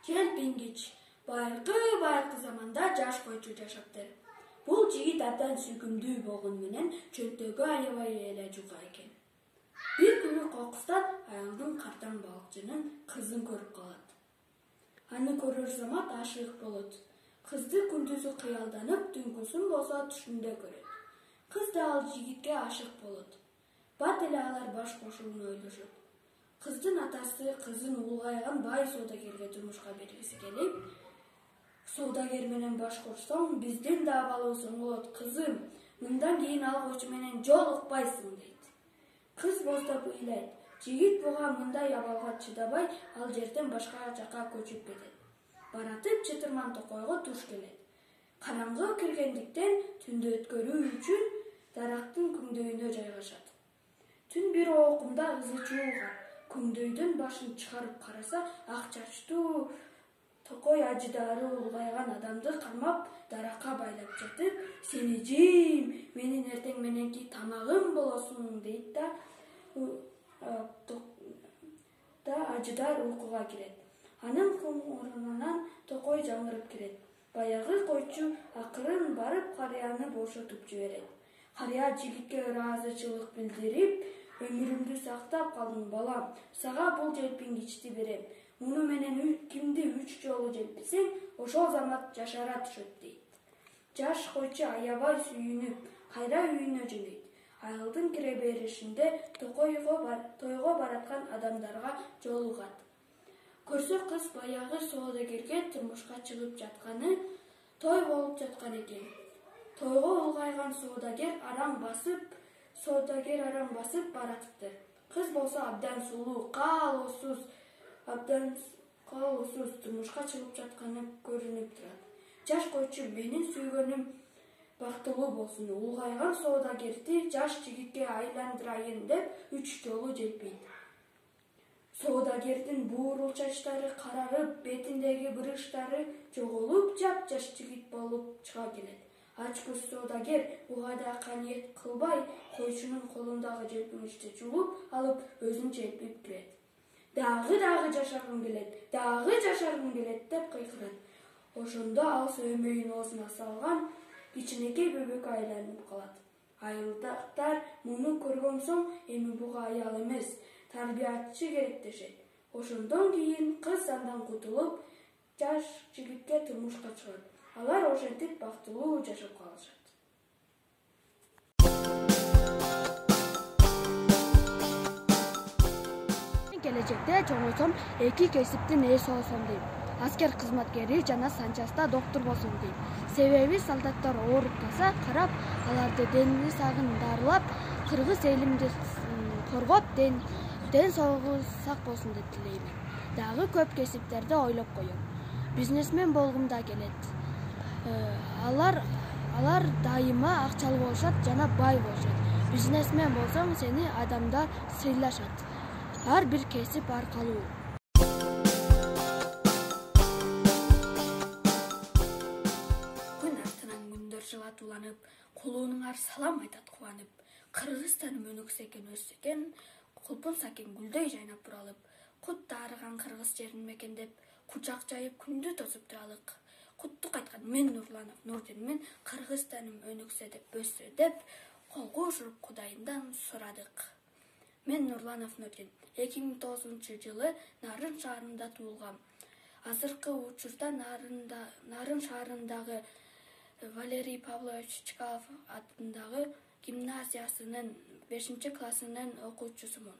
Желпингич байыркы заманда жаш койчу жашапты. Бул жигит абдан сүйкүмдүү болгон менен чөлтөгө аябай эле жука экен. Бир күнү кокустан айылдын картан балыкчынын кызын көрүп калат. Аны көрөр замат ашык болот. Кызды күндүзү кыялданып, түнкүсүн болсо түшүндө көрөт. Кыз да ал жигитке ашык болот. Бат эле алар баш кошууну ойлошот. Кыздын атасы кызын улгайган бай соодагерге турмушка бергиси келип, соодагер менен баш кошсоң, биздин да абалыбыз болот, кызым. Мындан кийин ал койчу менен жолукпайсың дейт. Кыз боздоп ыйлайт. Жигит буга мындай абалга чыдабай, ал жерден башка жакка көчүп кетет. Баратып чытырман токойго туш келет. Караңгы киргендиктен түндү өткөрүү үчүн дарактын күңдөйүнө жайгашат. Түн бир оокумда ызы чуулган. Күңдөйдүн башын чыгарып караса, ак чачтуу токой ажыдаары улгайган адамды камап, даракка байлап жатып, "Сени жейм, менин эртең мененки тамагым болосуң" дейт да ажыдар уйкуга кирет. Анын орнунан токой жаңырып кирет. Баягы койчу акырын барып карыяны бошотуп жиберет. Карыя жигитке ыраазычылык билдирип, "Өмүрүмдү сактап калдың, балам. Сага бул желпингичти берем. Муну менен кимди 3 жолу желписең, ошол замат жашара түшөт" дейт. Жаш койчу аябай сүйүнүп, кайра үйүнө жөнөйт. Айылдын кире беришинде тойго бараткан адамдарга жолугат. Көрсө кыз баягы соодагерге турмушка чыгып жатканы, той болуп жаткан экен. Тойго улгайган соодагер араң басып баратыптыр. Кыз болсо абдан сулуу, каалоосуз турмушка чыгып жатканы көрүнүп турат. Жаш койчу "Менин сүйгөнүм бактылуу болсун, улгайган соодагерди жаш жигитке айландырайын" деп 3 жолу желпийт. Соодагердин буурул чачтары карарып, бетиндеги бырыштары жоголуп, жап-жаш жигит болуп чыга келет. Ач көз соодагер буга да каниет кылбай, койчунун колундагы желпингичти жулуп алып, өзүн желпип кирет. Дагы жашаргым келет деп кыйкырат. Ошондо ал сөймөйүн оозуна салган кичинекей бөбөккө айланып калат. Айылдактар муну көргөн соң, эми буга аял эмес, тарбиячы керек дешет. Ошондон кийин кыз андан кутулуп, жаш жигитке турмушка чыгат. Алар ошентип бактылуу жашап калышат. Келечекте чоңойсом, 2 кесиптин ээси болсом дейм. Аскер кызматкери жана санчаста доктор болсом дейм. Себеби солдаттар ооруп калса, карап, аларды дени сагын дарылап, кыргыз элимди коргоп, ден соолугу сак болсун деп тилеймин. Дагы көп кесиптерди ойлоп коем. Бизнесмен болгум да келет. Алар дайыма акчалуу болушат жана бай болушат. Бизнесмен болсоң, сени адамдар сыйлашат. Ар бир кесип аркалуу. Күн артынан күндөр жылатууланып, кулуунуңар салам айтат кубанып. Кыргызстаным өнөксө экен, өссө экен, кулпун сакен гүлдөй жайнап буралып. Кут таарыган кыргыз жерин мекендеп, кучак жайып күндү тосуп туралык. Куттук айткан мен Нурланов Нурдинмин, Кыргызстаным өнөксө деп өссө деп, колго ушуруп Кудайымдан сурадык. Мен Нурланов Нурдин 2009-жылы Нарын шаарында туулгам. Азыркы учурда Нарын шаарындагы Валерий Павлович Чкалов атындагы гимназиясынын 5-классынын окуучусумун.